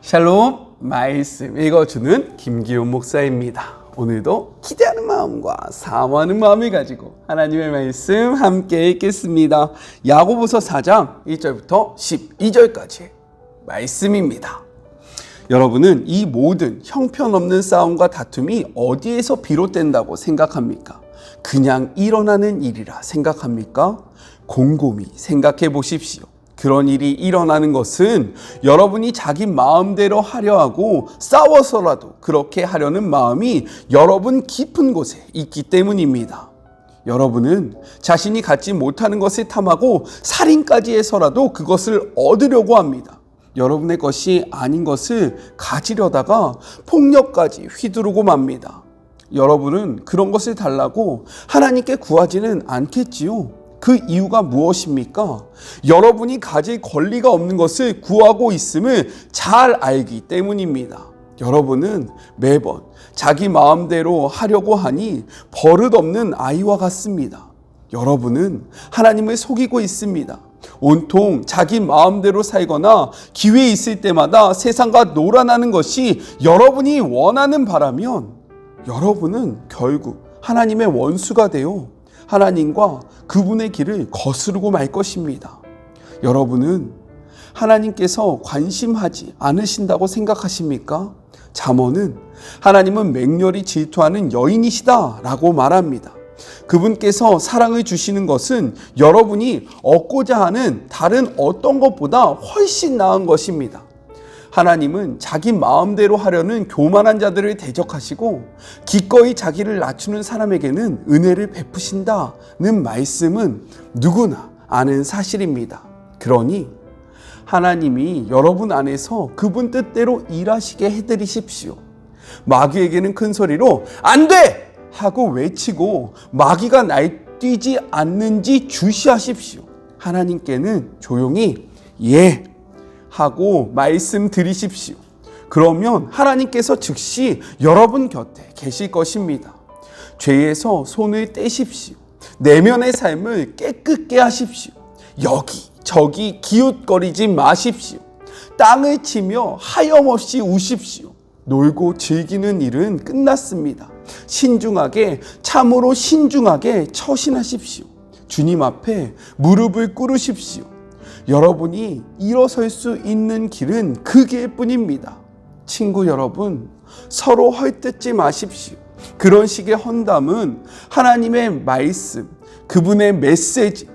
샬롬, 말씀 읽어주는 김기훈 목사입니다. 오늘도 기대하는 마음과 사모하는 마음을 가지고 하나님의 말씀 함께 읽겠습니다. 야고보서 4장 1절부터 12절까지의 말씀입니다. 여러분은 이 모든 형편없는 싸움과 다툼이 어디에서 비롯된다고 생각합니까? 그냥 일어나는 일이라 생각합니까? 곰곰이 생각해 보십시오. 그런 일이 일어나는 것은 여러분이 자기 마음대로 하려 하고 싸워서라도 그렇게 하려는 마음이 여러분 깊은 곳에 있기 때문입니다. 여러분은 자신이 갖지 못하는 것을 탐하고 살인까지 해서라도 그것을 얻으려고 합니다. 여러분의 것이 아닌 것을 가지려다가 폭력까지 휘두르고 맙니다. 여러분은 그런 것을 달라고 하나님께 구하지는 않겠지요. 그 이유가 무엇입니까? 여러분이 가질 권리가 없는 것을 구하고 있음을 잘 알기 때문입니다. 여러분은 매번 자기 마음대로 하려고 하니 버릇없는 아이와 같습니다. 여러분은 하나님을 속이고 있습니다. 온통 자기 마음대로 살거나 기회 있을 때마다 세상과 놀아나는 것이 여러분이 원하는 바라면 여러분은 결국 하나님의 원수가 되어 하나님과 그분의 길을 거스르고 말 것입니다. 여러분은 하나님께서 관심하지 않으신다고 생각하십니까? 잠언은 하나님은 맹렬히 질투하는 여인이시다 라고 말합니다. 그분께서 사랑을 주시는 것은 여러분이 얻고자 하는 다른 어떤 것보다 훨씬 나은 것입니다. 하나님은 자기 마음대로 하려는 교만한 자들을 대적하시고 기꺼이 자기를 낮추는 사람에게는 은혜를 베푸신다는 말씀은 누구나 아는 사실입니다. 그러니 하나님이 여러분 안에서 그분 뜻대로 일하시게 해드리십시오. 마귀에게는 큰 소리로 안 돼! 하고 외치고 마귀가 날뛰지 않는지 주시하십시오. 하나님께는 조용히 예! 하고 말씀 드리십시오. 그러면 하나님께서 즉시 여러분 곁에 계실 것입니다. 죄에서 손을 떼십시오. 내면의 삶을 깨끗게 하십시오. 여기 저기 기웃거리지 마십시오. 땅을 치며 하염없이 우십시오. 놀고 즐기는 일은 끝났습니다. 신중하게 참으로 신중하게 처신하십시오. 주님 앞에 무릎을 꿇으십시오. 여러분이 일어설 수 있는 길은 그 길뿐입니다. 친구 여러분, 서로 헐뜯지 마십시오. 그런 식의 헌담은 하나님의 말씀, 그분의 메시지,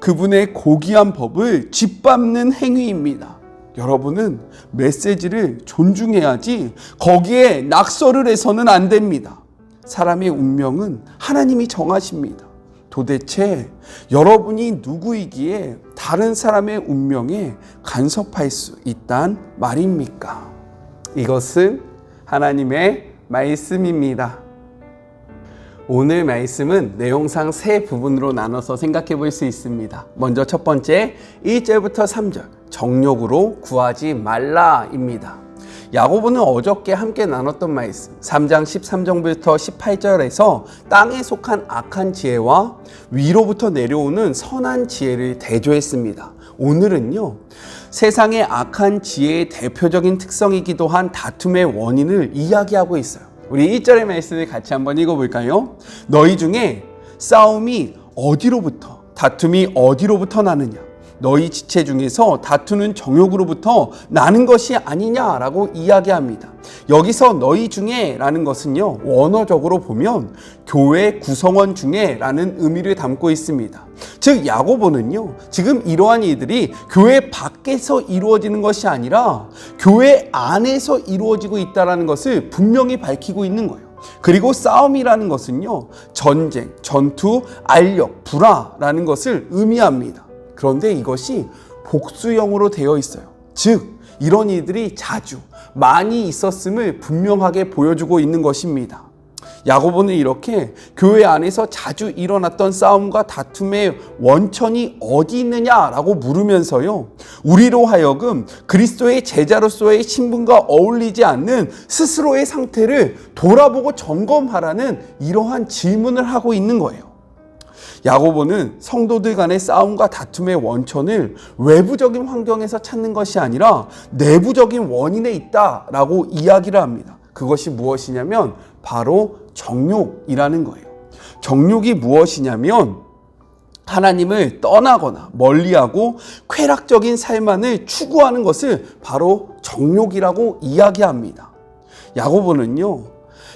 그분의 고귀한 법을 짓밟는 행위입니다. 여러분은 메시지를 존중해야지 거기에 낙서를 해서는 안 됩니다. 사람의 운명은 하나님이 정하십니다. 도대체 여러분이 누구이기에 다른 사람의 운명에 간섭할 수 있단 말입니까? 이것은 하나님의 말씀입니다. 오늘 말씀은 내용상 세 부분으로 나눠서 생각해 볼 수 있습니다. 먼저 첫 번째 1절부터 3절 정욕으로 구하지 말라입니다. 야고보는 어저께 함께 나눴던 말씀 3장 13절부터 18절에서 땅에 속한 악한 지혜와 위로부터 내려오는 선한 지혜를 대조했습니다. 오늘은요, 세상의 악한 지혜의 대표적인 특성이기도 한 다툼의 원인을 이야기하고 있어요. 우리 1절의 말씀을 같이 한번 읽어볼까요? 너희 중에 싸움이 어디로부터, 다툼이 어디로부터 나느냐? 너희 지체 중에서 다투는 정욕으로부터 나는 것이 아니냐라고 이야기합니다. 여기서 너희 중에 라는 것은요, 원어적으로 보면 교회 구성원 중에 라는 의미를 담고 있습니다. 즉 야고보는요, 지금 이러한 일들이 교회 밖에서 이루어지는 것이 아니라 교회 안에서 이루어지고 있다는 것을 분명히 밝히고 있는 거예요. 그리고 싸움이라는 것은요, 전쟁, 전투, 알력, 불화라는 것을 의미합니다. 그런데 이것이 복수형으로 되어 있어요. 즉 이런 일들이 자주 많이 있었음을 분명하게 보여주고 있는 것입니다. 야고보는 이렇게 교회 안에서 자주 일어났던 싸움과 다툼의 원천이 어디 있느냐라고 물으면서요, 우리로 하여금 그리스도의 제자로서의 신분과 어울리지 않는 스스로의 상태를 돌아보고 점검하라는 이러한 질문을 하고 있는 거예요. 야고보는 성도들 간의 싸움과 다툼의 원천을 외부적인 환경에서 찾는 것이 아니라 내부적인 원인에 있다라고 이야기를 합니다. 그것이 무엇이냐면 바로 정욕이라는 거예요. 정욕이 무엇이냐면 하나님을 떠나거나 멀리하고 쾌락적인 삶만을 추구하는 것을 바로 정욕이라고 이야기합니다. 야고보는요,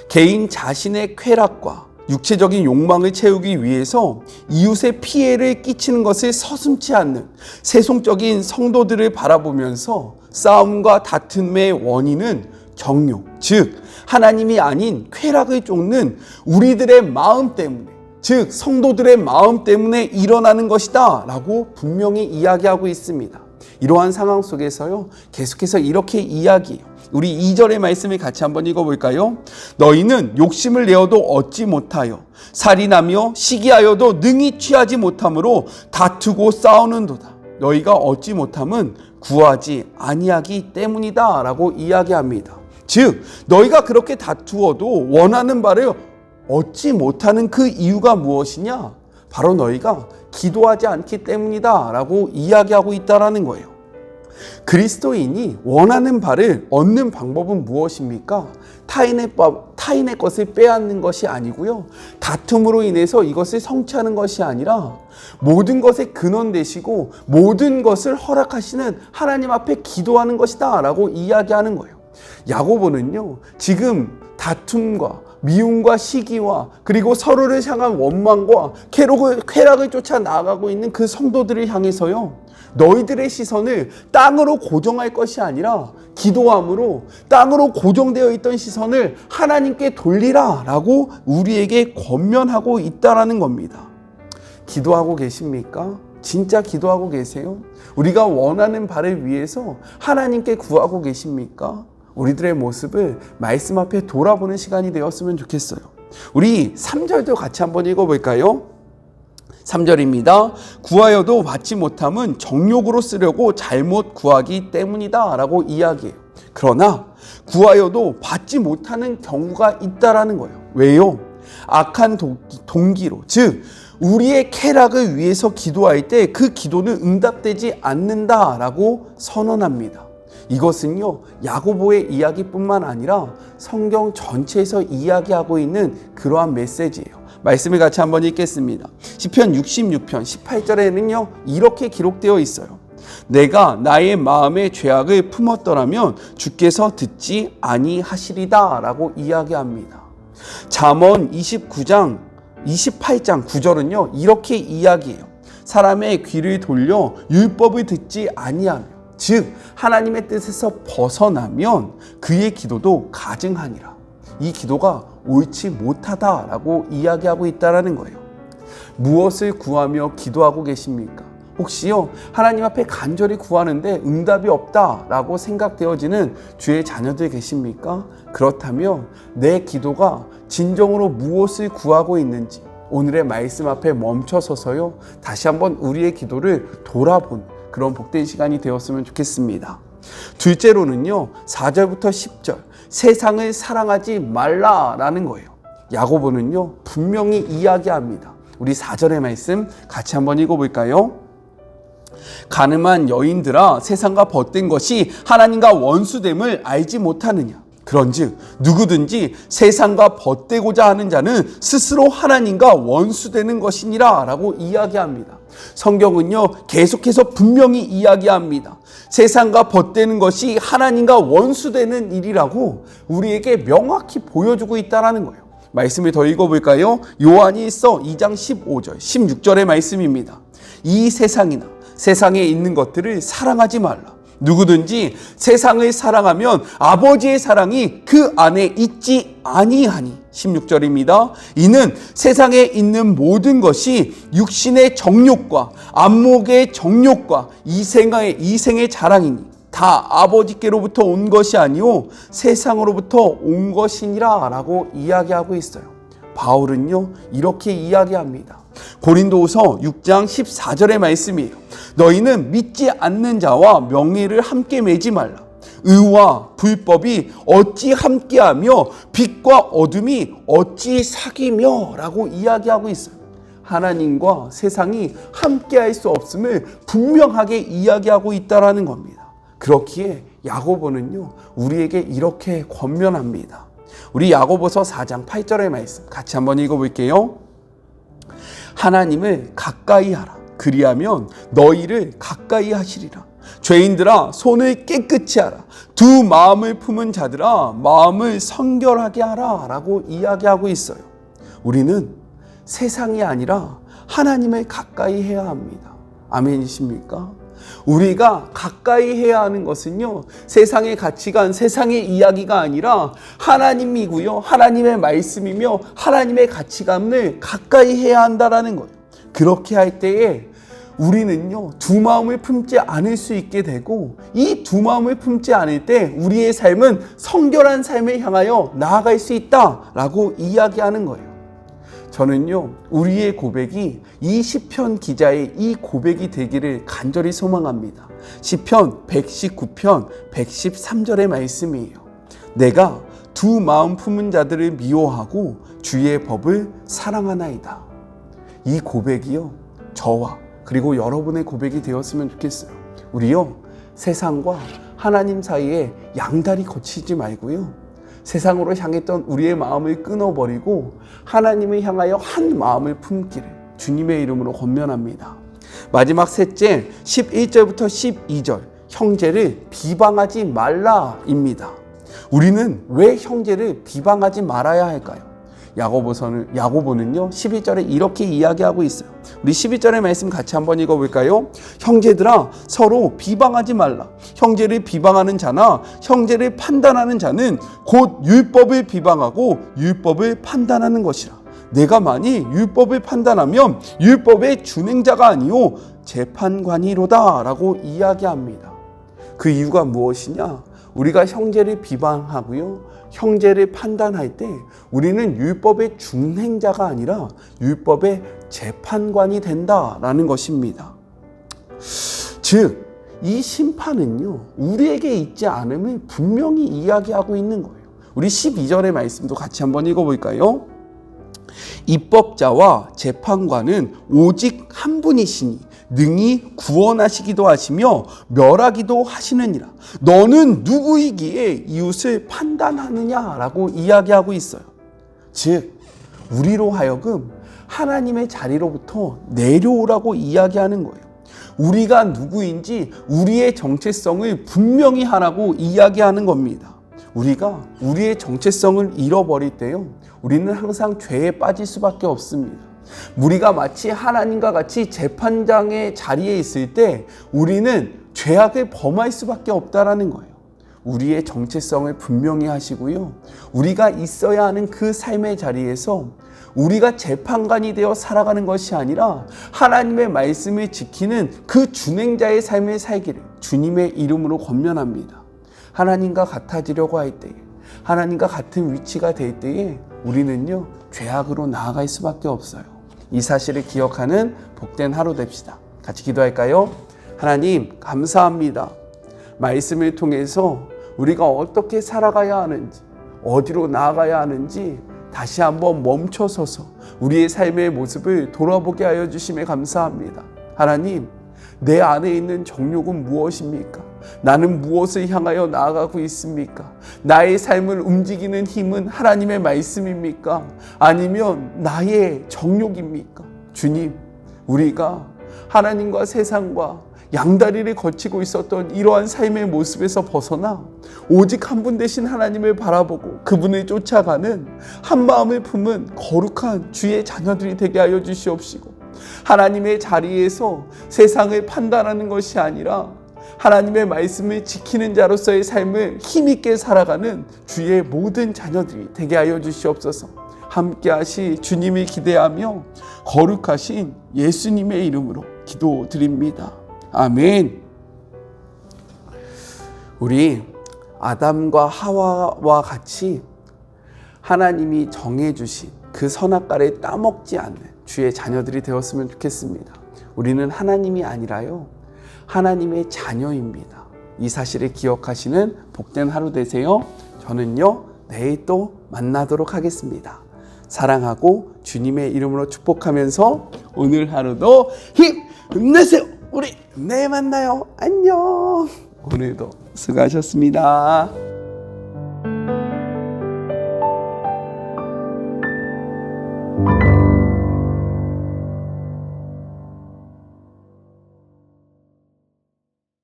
개인 자신의 쾌락과 육체적인 욕망을 채우기 위해서 이웃의 피해를 끼치는 것을 서슴지 않는 세속적인 성도들을 바라보면서 싸움과 다툼의 원인은 정욕, 즉 하나님이 아닌 쾌락을 쫓는 우리들의 마음 때문에, 즉 성도들의 마음 때문에 일어나는 것이다 라고 분명히 이야기하고 있습니다. 이러한 상황 속에서요, 계속해서 이렇게 이야기해요. 우리 2절의 말씀을 같이 한번 읽어볼까요? 너희는 욕심을 내어도 얻지 못하여 살인하며 시기하여도 능히 취하지 못함으로 다투고 싸우는도다. 너희가 얻지 못함은 구하지 아니하기 때문이다 라고 이야기합니다. 즉 너희가 그렇게 다투어도 원하는 바를 얻지 못하는 그 이유가 무엇이냐? 바로 너희가 기도하지 않기 때문이다 라고 이야기하고 있다는 거예요. 그리스도인이 원하는 바를 얻는 방법은 무엇입니까? 타인의 것을 빼앗는 것이 아니고요, 다툼으로 인해서 이것을 성취하는 것이 아니라 모든 것의 근원 되시고 모든 것을 허락하시는 하나님 앞에 기도하는 것이다 라고 이야기하는 거예요. 야고보는요, 지금 다툼과 미움과 시기와 그리고 서로를 향한 원망과 쾌락을 쫓아 나아가고 있는 그 성도들을 향해서요, 너희들의 시선을 땅으로 고정할 것이 아니라 기도함으로 땅으로 고정되어 있던 시선을 하나님께 돌리라 라고 우리에게 권면하고 있다라는 겁니다. 기도하고 계십니까? 진짜 기도하고 계세요? 우리가 원하는 바를 위해서 하나님께 구하고 계십니까? 우리들의 모습을 말씀 앞에 돌아보는 시간이 되었으면 좋겠어요. 우리 3절도 같이 한번 읽어볼까요? 3절입니다. 구하여도 받지 못함은 정욕으로 쓰려고 잘못 구하기 때문이다 라고 이야기해요. 그러나 구하여도 받지 못하는 경우가 있다라는 거예요. 왜요? 악한 동기로, 즉 우리의 쾌락을 위해서 기도할 때 그 기도는 응답되지 않는다라고 선언합니다. 이것은요, 야고보의 이야기뿐만 아니라 성경 전체에서 이야기하고 있는 그러한 메시지예요. 말씀을 같이 한번 읽겠습니다. 시편 66편 18절에는요 이렇게 기록되어 있어요. 내가 나의 마음의 죄악을 품었더라면 주께서 듣지 아니하시리다 라고 이야기합니다. 잠언 28장 9절은요 이렇게 이야기해요. 사람의 귀를 돌려 율법을 듣지 아니하며, 즉 하나님의 뜻에서 벗어나면 그의 기도도 가증하니라. 이 기도가 옳지 못하다라고 이야기하고 있다라는 거예요. 무엇을 구하며 기도하고 계십니까? 혹시요 하나님 앞에 간절히 구하는데 응답이 없다라고 생각되어지는 주의 자녀들 계십니까? 그렇다면 내 기도가 진정으로 무엇을 구하고 있는지 오늘의 말씀 앞에 멈춰서서요 다시 한번 우리의 기도를 돌아본 그런 복된 시간이 되었으면 좋겠습니다. 둘째로는요 4절부터 10절 세상을 사랑하지 말라라는 거예요. 야고보는요 분명히 이야기합니다. 우리 4절의 말씀 같이 한번 읽어볼까요? 가늠한 여인들아, 세상과 벗된 것이 하나님과 원수됨을 알지 못하느냐? 그런즉 누구든지 세상과 벗되고자 하는 자는 스스로 하나님과 원수되는 것이니라 라고 이야기합니다. 성경은요 계속해서 분명히 이야기합니다. 세상과 벗되는 것이 하나님과 원수되는 일이라고 우리에게 명확히 보여주고 있다는 거예요. 말씀을 더 읽어볼까요? 요한일서 2장 15절 16절의 말씀입니다. 이 세상이나 세상에 있는 것들을 사랑하지 말라. 누구든지 세상을 사랑하면 아버지의 사랑이 그 안에 있지 아니하니. 16절입니다. 이는 세상에 있는 모든 것이 육신의 정욕과 안목의 정욕과 이생의 자랑이니 다 아버지께로부터 온 것이 아니오 세상으로부터 온 것이니라 라고 이야기하고 있어요. 바울은요 이렇게 이야기합니다. 고린도후서 6장 14절의 말씀이에요. 너희는 믿지 않는 자와 명예를 함께 매지 말라. 의와 불법이 어찌 함께하며 빛과 어둠이 어찌 사귀며 라고 이야기하고 있어요. 하나님과 세상이 함께할 수 없음을 분명하게 이야기하고 있다라는 겁니다. 그렇기에 야고보는요, 우리에게 이렇게 권면합니다. 우리 야고보서 4장 8절의 말씀 같이 한번 읽어볼게요. 하나님을 가까이 하라. 그리하면 너희를 가까이 하시리라. 죄인들아, 손을 깨끗이 하라. 두 마음을 품은 자들아, 마음을 성결하게 하라 라고 이야기하고 있어요. 우리는 세상이 아니라 하나님을 가까이 해야 합니다. 아멘이십니까? 우리가 가까이 해야 하는 것은요, 세상의 가치관, 세상의 이야기가 아니라 하나님이고요, 하나님의 말씀이며 하나님의 가치관을 가까이 해야 한다라는 거예요. 그렇게 할 때에 우리는요, 두 마음을 품지 않을 수 있게 되고, 이 두 마음을 품지 않을 때 우리의 삶은 성결한 삶을 향하여 나아갈 수 있다라고 이야기하는 거예요. 저는요, 우리의 고백이 이 시편 기자의 이 고백이 되기를 간절히 소망합니다. 시편 119편 113절의 말씀이에요. 내가 두 마음 품은 자들을 미워하고 주의 법을 사랑하나이다. 이 고백이요, 저와 그리고 여러분의 고백이 되었으면 좋겠어요. 우리요, 세상과 하나님 사이에 양다리 거치지 말고요, 세상으로 향했던 우리의 마음을 끊어버리고 하나님을 향하여 한 마음을 품기를 주님의 이름으로 권면합니다. 마지막 셋째, 11절부터 12절, 형제를 비방하지 말라입니다. 우리는 왜 형제를 비방하지 말아야 할까요? 야고보는요 11절에 이렇게 이야기하고 있어요. 우리 11절의 말씀 같이 한번 읽어볼까요? 형제들아, 서로 비방하지 말라. 형제를 비방하는 자나 형제를 판단하는 자는 곧 율법을 비방하고 율법을 판단하는 것이라. 내가 만일 율법을 판단하면 율법의 준행자가 아니요 재판관이로다 라고 이야기합니다. 그 이유가 무엇이냐? 우리가 형제를 비방하고요, 형제를 판단할 때 우리는 율법의 준행자가 아니라 율법의 재판관이 된다라는 것입니다. 즉, 이 심판은요, 우리에게 있지 않음을 분명히 이야기하고 있는 거예요. 우리 12절의 말씀도 같이 한번 읽어볼까요? 입법자와 재판관은 오직 한 분이시니 능히 구원하시기도 하시며 멸하기도 하시느니라. 너는 누구이기에 이웃을 판단하느냐라고 이야기하고 있어요. 즉, 우리로 하여금 하나님의 자리로부터 내려오라고 이야기하는 거예요. 우리가 누구인지 우리의 정체성을 분명히 하라고 이야기하는 겁니다. 우리가 우리의 정체성을 잃어버릴 때요, 우리는 항상 죄에 빠질 수밖에 없습니다. 우리가 마치 하나님과 같이 재판장의 자리에 있을 때 우리는 죄악을 범할 수밖에 없다라는 거예요. 우리의 정체성을 분명히 하시고요, 우리가 있어야 하는 그 삶의 자리에서 우리가 재판관이 되어 살아가는 것이 아니라 하나님의 말씀을 지키는 그 준행자의 삶을 살기를 주님의 이름으로 권면합니다. 하나님과 같아지려고 할 때에, 하나님과 같은 위치가 될 때에 우리는요, 죄악으로 나아갈 수밖에 없어요. 이 사실을 기억하는 복된 하루 됩시다. 같이 기도할까요? 하나님, 감사합니다. 말씀을 통해서 우리가 어떻게 살아가야 하는지, 어디로 나아가야 하는지 다시 한번 멈춰서서 우리의 삶의 모습을 돌아보게 하여 주심에 감사합니다. 하나님, 내 안에 있는 정욕은 무엇입니까? 나는 무엇을 향하여 나아가고 있습니까? 나의 삶을 움직이는 힘은 하나님의 말씀입니까? 아니면 나의 정욕입니까? 주님, 우리가 하나님과 세상과 양다리를 거치고 있었던 이러한 삶의 모습에서 벗어나 오직 한 분 되신 하나님을 바라보고 그분을 쫓아가는 한 마음을 품은 거룩한 주의 자녀들이 되게 하여 주시옵시고, 하나님의 자리에서 세상을 판단하는 것이 아니라 하나님의 말씀을 지키는 자로서의 삶을 힘있게 살아가는 주의 모든 자녀들이 되게 하여 주시옵소서. 함께하시 주님이 기대하며 거룩하신 예수님의 이름으로 기도드립니다. 아멘. 우리 아담과 하와와 같이 하나님이 정해주신 그 선악과를 따먹지 않는 주의 자녀들이 되었으면 좋겠습니다. 우리는 하나님이 아니라요, 하나님의 자녀입니다. 이 사실을 기억하시는 복된 하루 되세요. 저는요, 내일 또 만나도록 하겠습니다. 사랑하고 주님의 이름으로 축복하면서 오늘 하루도 힘내세요. 우리 내일 만나요. 안녕. 오늘도 수고하셨습니다.